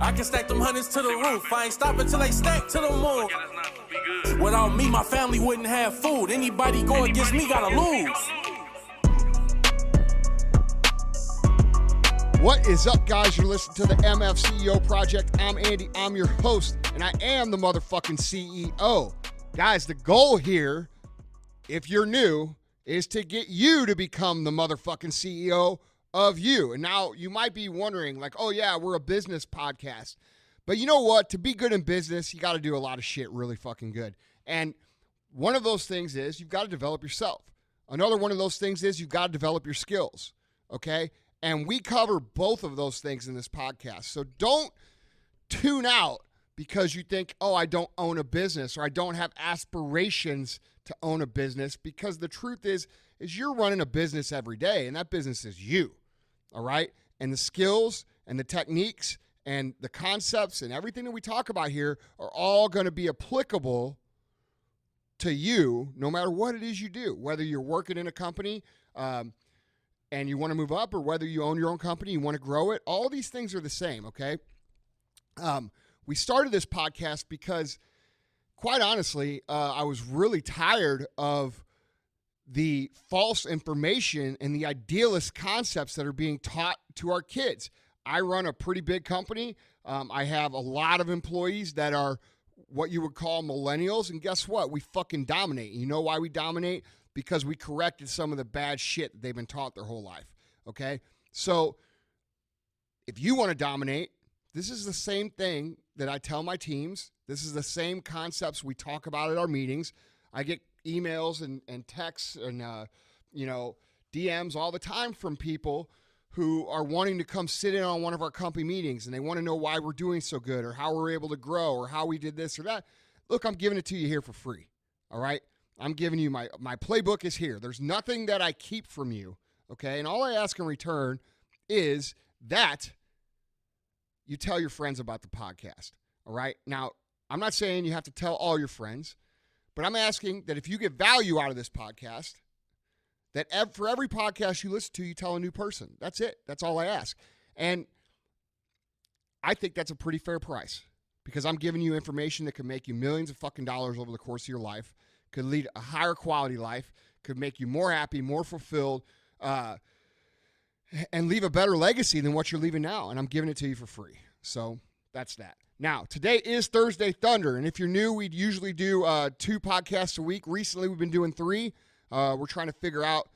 I can stack them hundreds to the roof. I ain't stopping till they stack to the moon. Without me, my family wouldn't have food. Anybody go against me gotta lose. What is up, guys? You're listening to the MFCEO Project. I'm Andy. I'm your host, and I am the motherfucking CEO. Guys, the goal here, if you're new, is to get you to become the motherfucking CEO of you. And now you might be wondering, like, oh yeah, we're a business podcast. But you know what? To be good in business, you got to do a lot of shit really fucking good. And one of those things is you've got to develop yourself. Another one of those things is you've got to develop your skills, okay? And we cover both of those things in this podcast. So don't tune out because you think, oh, I don't own a business or I don't have aspirations to own a business, because the truth is you're running a business every day, and that business is you, all right? And the skills and the techniques and the concepts and everything that we talk about here are all going to be applicable to you no matter what it is you do, whether you're working in a company, and you want to move up, or whether you own your own company, you want to grow it. All these things are the same, okay? We started this podcast because, quite honestly, I was really tired of the false information and the idealist concepts that are being taught to our kids. I run a pretty big company. I have a lot of employees that are what you would call millennials, and guess what? We fucking dominate. You know why we dominate? Because we corrected some of the bad shit that they've been taught their whole life, okay? So if you want to dominate, this is the same thing that I tell my teams. This is the same concepts we talk about at our meetings. I get emails and texts and, DMs all the time from people who are wanting to come sit in on one of our company meetings, and they want to know why we're doing so good or how we're able to grow or how we did this or that. Look, I'm giving it to you here for free, all right? I'm giving you my playbook is here. There's nothing that I keep from you, okay? And all I ask in return is that you tell your friends about the podcast, all right? Now, I'm not saying you have to tell all your friends, but I'm asking that if you get value out of this podcast, that for every podcast you listen to, you tell a new person. That's it. That's all I ask. And I think that's a pretty fair price, because I'm giving you information that could make you millions of fucking dollars over the course of your life, could lead a higher quality life, could make you more happy, more fulfilled, and leave a better legacy than what you're leaving now. And I'm giving it to you for free. So that's that. Now, today is Thursday Thunder. And if you're new, we'd usually do 2 podcasts a week. Recently, we've been doing 3. We're trying to figure out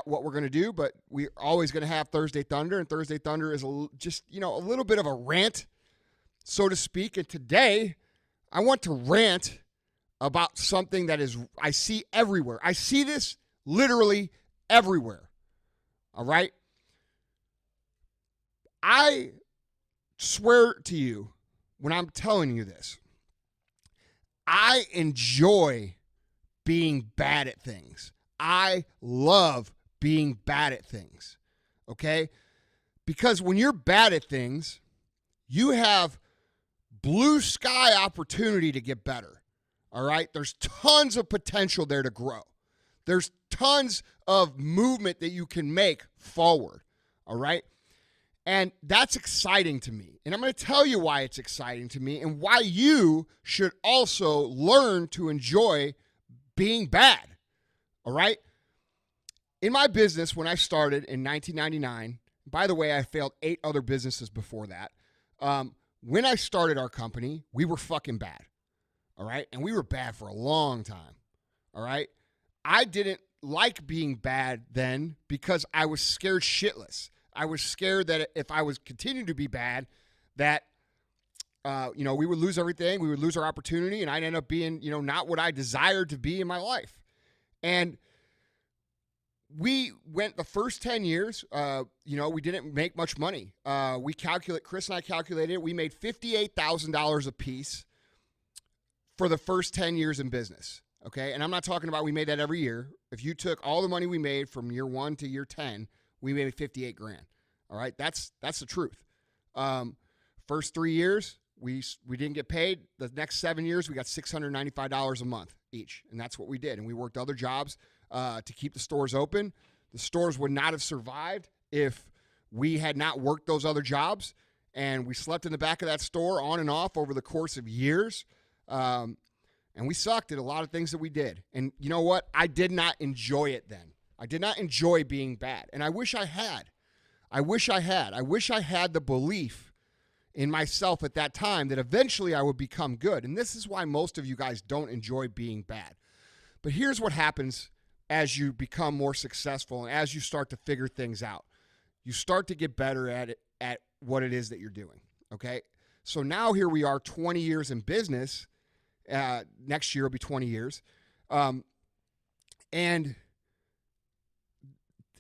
what we're going to do, but we're always going to have Thursday Thunder. And Thursday Thunder is just a little bit of a rant, so to speak. And today, I want to rant about something that I see everywhere. I see this literally everywhere. All right? I swear to you when I'm telling you this, I enjoy being bad at things. I love being bad at things. Okay? Because when you're bad at things, you have blue sky opportunity to get better. All right? There's tons of potential there to grow. There's tons of movement that you can make forward. All right? And that's exciting to me. And I'm going to tell you why it's exciting to me and why you should also learn to enjoy being bad. All right? In my business, when I started in 1999, by the way, I failed 8 other businesses before that. When I started our company, we were fucking bad. All right? And we were bad for a long time. All right? I didn't like being bad then because I was scared shitless. I was scared that if I was continuing to be bad, that, we would lose everything. We would lose our opportunity, and I'd end up being, not what I desired to be in my life. And we went the first 10 years, we didn't make much money. Chris and I calculated it. We made $58,000 a piece for the first 10 years in business. Okay. And I'm not talking about we made that every year. If you took all the money we made from year 1 to year 10, we made 58 grand. All right. That's the truth. First 3 years, we didn't get paid. The next 7 years, we got $695 a month each. And that's what we did. And we worked other jobs to keep the stores open. The stores would not have survived if we had not worked those other jobs. and we slept in the back of that store on and off over the course of years. And we sucked at a lot of things that we did. And you know what? I did not enjoy it then. I did not enjoy being bad. And I wish I had. I wish I had the belief in myself at that time that eventually I would become good. And this is why most of you guys don't enjoy being bad. But here's what happens as you become more successful and as you start to figure things out. You start to get better at what it is that you're doing, okay? So now here we are 20 years in business. Next year will be 20 years. And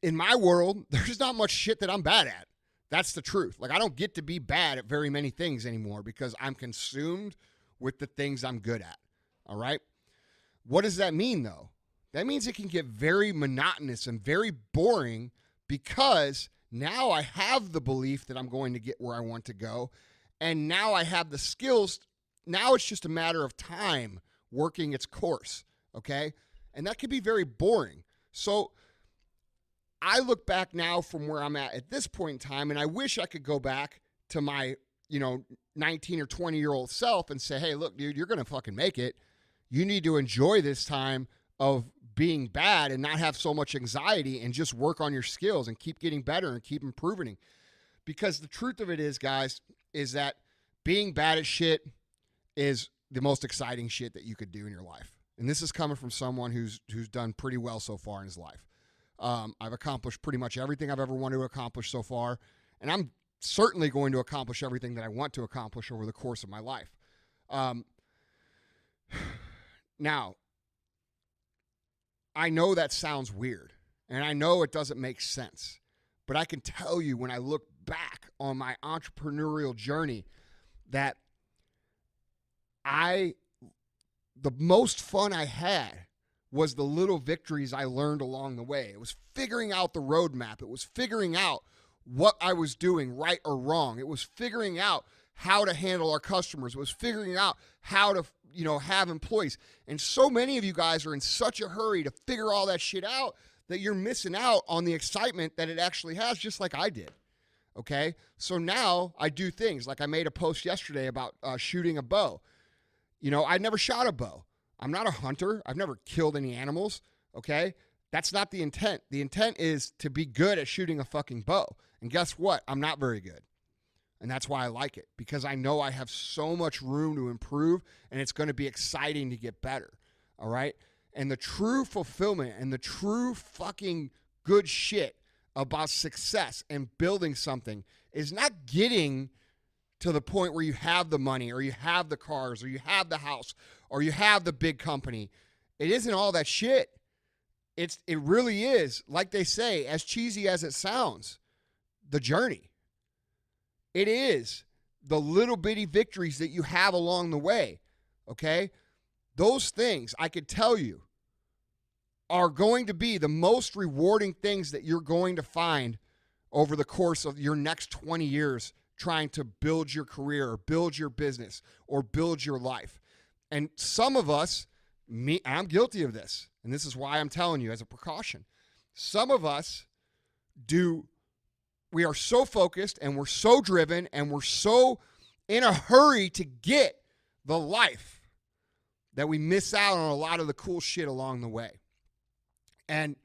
in my world, there's not much shit that I'm bad at. That's the truth. Like, I don't get to be bad at very many things anymore because I'm consumed with the things I'm good at, all right? What does that mean, though? That means it can get very monotonous and very boring because now I have the belief that I'm going to get where I want to go, and now I have the skills. Now it's just a matter of time working its course, okay? And that can be very boring. So I look back now from where I'm at this point in time, and I wish I could go back to my, 19 or 20-year-old self and say, hey, look, dude, you're going to fucking make it. You need to enjoy this time of being bad and not have so much anxiety and just work on your skills and keep getting better and keep improving. Because the truth of it is, guys, is that being bad at shit is the most exciting shit that you could do in your life. And this is coming from someone who's done pretty well so far in his life. I've accomplished pretty much everything I've ever wanted to accomplish so far, and I'm certainly going to accomplish everything that I want to accomplish over the course of my life. Now, I know that sounds weird, and I know it doesn't make sense, but I can tell you when I look back on my entrepreneurial journey that the most fun I had was the little victories I learned along the way. It was figuring out the roadmap. It was figuring out what I was doing right or wrong. It was figuring out how to handle our customers. It was figuring out how to, have employees. And so many of you guys are in such a hurry to figure all that shit out that you're missing out on the excitement that it actually has, just like I did. Okay? So now I do things like I made a post yesterday about shooting a bow. I never shot a bow. I'm not a hunter. I've never killed any animals, okay? That's not the intent. The intent is to be good at shooting a fucking bow. And guess what? I'm not very good. And that's why I like it, because I know I have so much room to improve, and it's going to be exciting to get better, all right? And the true fulfillment and the true fucking good shit about success and building something is not getting to the point where you have the money or you have the cars or you have the house or you have the big company. It isn't all that shit. It really is, like they say, as cheesy as it sounds, the journey. It is the little bitty victories that you have along the way, okay? Those things, I could tell you, are going to be the most rewarding things that you're going to find over the course of your next 20 years trying to build your career or build your business or build your life. And some of us, I'm guilty of this, and this is why I'm telling you as a precaution. Some of us we are so focused and we're so driven and we're so in a hurry to get the life that we miss out on a lot of the cool shit along the way. And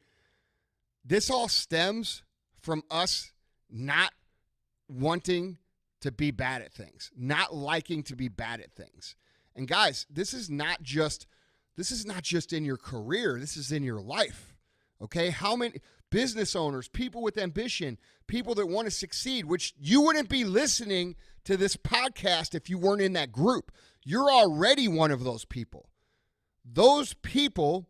this all stems from us not wanting to be bad at things, not liking to be bad at things. And guys, this is not just in your career, this is in your life. Okay? How many business owners, people with ambition, people that want to succeed, which you wouldn't be listening to this podcast if you weren't in that group. You're already one of those people. Those people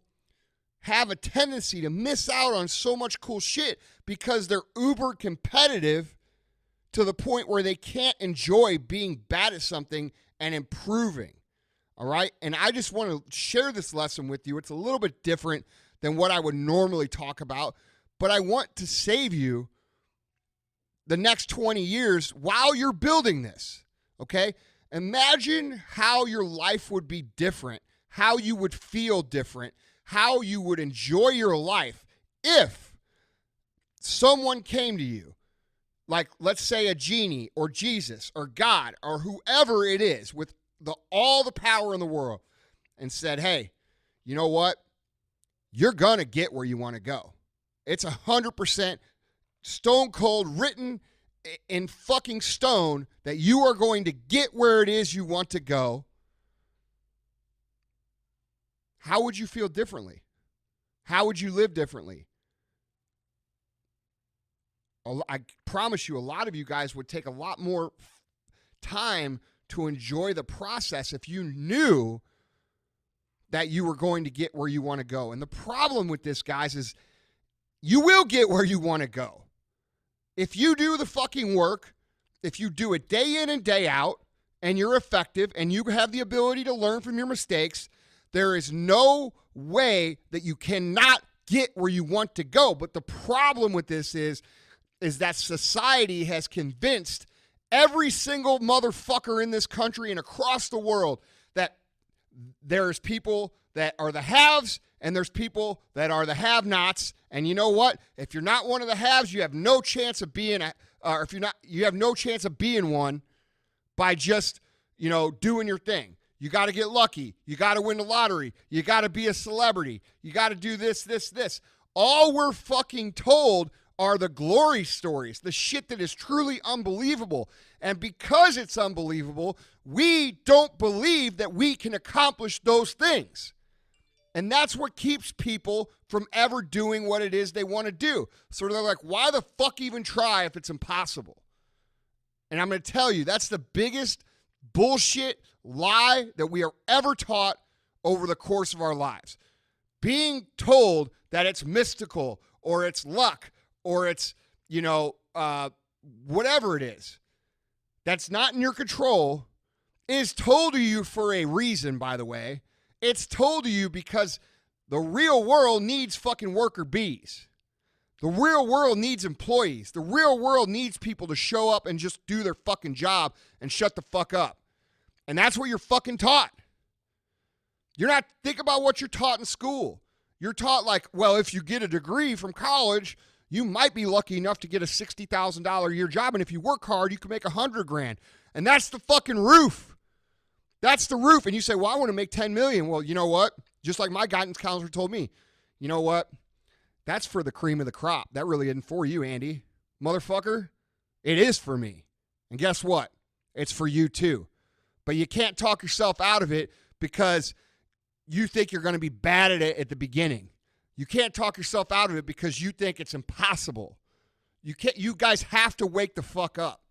have a tendency to miss out on so much cool shit because they're uber competitive to the point where they can't enjoy being bad at something and improving. All right? And I just want to share this lesson with you. It's a little bit different than what I would normally talk about, but I want to save you the next 20 years while you're building this. Okay? Imagine how your life would be different, how you would feel different, how you would enjoy your life if someone came to you like let's say a genie or Jesus or God or whoever it is with all the power in the world and said, hey, you know what? You're going to get where you want to go. It's 100% stone cold written in fucking stone that you are going to get where it is you want to go. How would you feel differently? How would you live differently? I promise you, a lot of you guys would take a lot more time to enjoy the process if you knew that you were going to get where you want to go. And the problem with this, guys, is you will get where you want to go. If you do the fucking work, if you do it day in and day out, and you're effective, and you have the ability to learn from your mistakes, there is no way that you cannot get where you want to go. But the problem with this is that society has convinced every single motherfucker in this country and across the world that there's people that are the haves and there's people that are the have-nots. And you know what? If you're not one of the haves, you have no chance of being you have no chance of being one by just, doing your thing. You got to get lucky. You got to win the lottery. You got to be a celebrity. You got to do this, this, this. All we're fucking told are the glory stories, the shit that is truly unbelievable. And because it's unbelievable, we don't believe that we can accomplish those things. And that's what keeps people from ever doing what it is they want to do. So they're like, why the fuck even try if it's impossible? And I'm going to tell you, that's the biggest bullshit lie that we are ever taught over the course of our lives. Being told that it's mystical or it's luck or it's, whatever it is that's not in your control is told to you for a reason, by the way. It's told to you because the real world needs fucking worker bees. The real world needs employees. The real world needs people to show up and just do their fucking job and shut the fuck up. And that's what you're fucking taught. Think about what you're taught in school. You're taught like, well, if you get a degree from college, you might be lucky enough to get a $60,000 a year job. And if you work hard, you can make $100,000. And that's the fucking roof. That's the roof. And you say, well, I want to make $10 million. Well, you know what? Just like my guidance counselor told me, you know what? That's for the cream of the crop. That really isn't for you, Andy. Motherfucker, it is for me. And guess what? It's for you too. But you can't talk yourself out of it because you think you're going to be bad at it at the beginning. You can't talk yourself out of it because you think it's impossible. You guys have to wake the fuck up.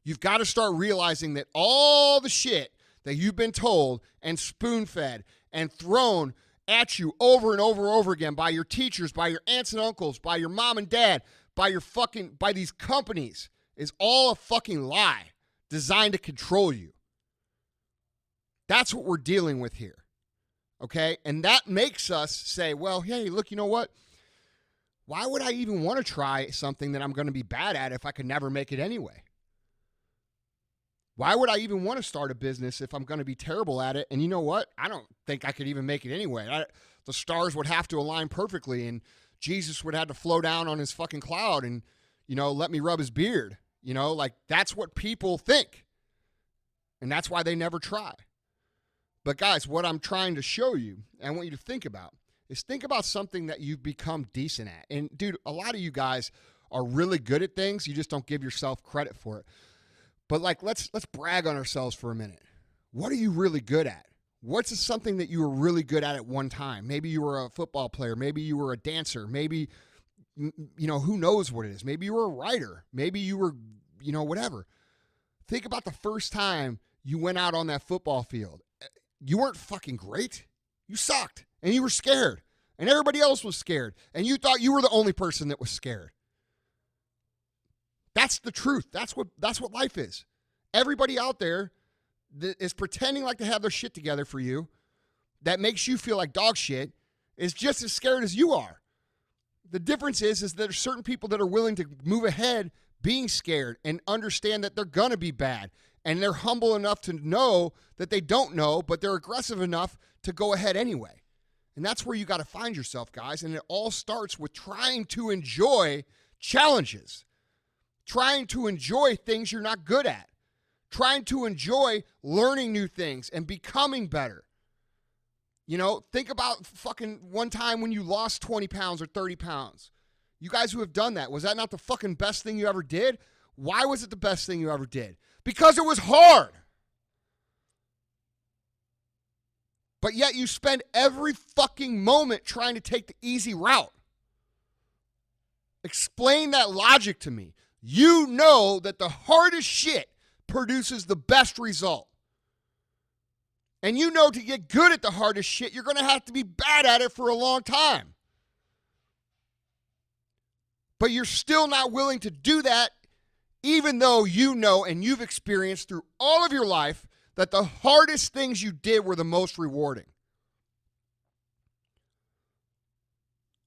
You've got to start realizing that all the shit that you've been told and spoon-fed and thrown at you over and over and over again by your teachers, by your aunts and uncles, by your mom and dad, by these companies is all a fucking lie designed to control you. That's what we're dealing with here. Okay? And that makes us say, well, hey, look, you know what? Why would I even want to try something that I'm going to be bad at if I could never make it anyway? Why would I even want to start a business if I'm going to be terrible at it? And you know what? I don't think I could even make it anyway. The stars would have to align perfectly, and Jesus would have to flow down on his fucking cloud and, let me rub his beard. That's what people think. And that's why they never try. But guys, what I'm trying to show you, and I want you to think about, is think about something that you've become decent at. And dude, a lot of you guys are really good at things. You just don't give yourself credit for it. But let's brag on ourselves for a minute. What are you really good at? What's something that you were really good at one time? Maybe you were a football player. Maybe you were a dancer. Maybe, who knows what it is? Maybe you were a writer. Maybe you were, whatever. Think about the first time you went out on that football field. You weren't fucking great. You sucked. And you were scared. And everybody else was scared. And you thought you were the only person that was scared. That's the truth. That's what life is. Everybody out there that is pretending like they have their shit together for you, that makes you feel like dog shit, is just as scared as you are. The difference is that there's certain people that are willing to move ahead being scared and understand that they're going to be bad. And they're humble enough to know that they don't know, but they're aggressive enough to go ahead anyway. And that's where you got to find yourself, guys. And it all starts with trying to enjoy challenges. trying to enjoy things you're not good at, trying to enjoy learning new things and becoming better. You know, think about fucking one time when you lost 20 pounds or 30 pounds. You guys who have done that, was that not the fucking best thing you ever did? Why was it the best thing you ever did? Because it was hard. But yet you spend every fucking moment trying to take the easy route. Explain that logic to me. You know that the hardest shit produces the best result. And you know to get good at the hardest shit, you're going to have to be bad at it for a long time. But you're still not willing to do that, even though you know and you've experienced through all of your life that the hardest things you did were the most rewarding.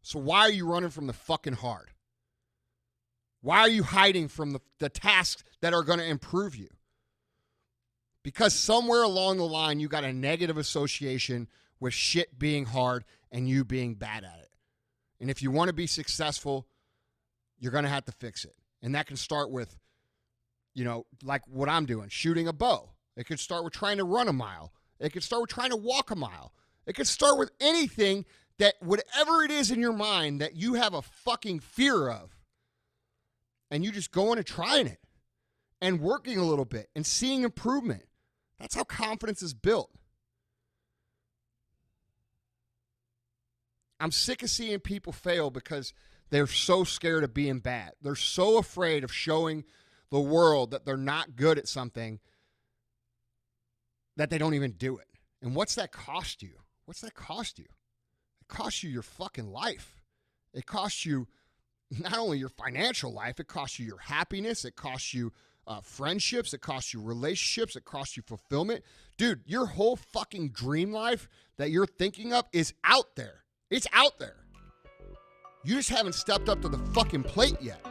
So why are you running from the fucking hard? Why are you hiding from the tasks that are going to improve you? Because somewhere along the line, you got a negative association with shit being hard and you being bad at it. And if you want to be successful, you're going to have to fix it. And that can start with, you know, like what I'm doing, shooting a bow. It could start with trying to run a mile. It could start with trying to walk a mile. It could start with anything that, whatever it is in your mind that you have a fucking fear of, and you just going and trying it and working a little bit and seeing improvement. That's how confidence is built. I'm sick of seeing people fail because they're so scared of being bad. They're so afraid of showing the world that they're not good at something that they don't even do it. And what's that cost you? What's that cost you? It costs you your fucking life. It costs you not only your financial life, it costs you your happiness, it costs you friendships, it costs you relationships, it costs you fulfillment. Dude, your whole fucking dream life that you're thinking of is out there. It's out there. You just haven't stepped up to the fucking plate yet.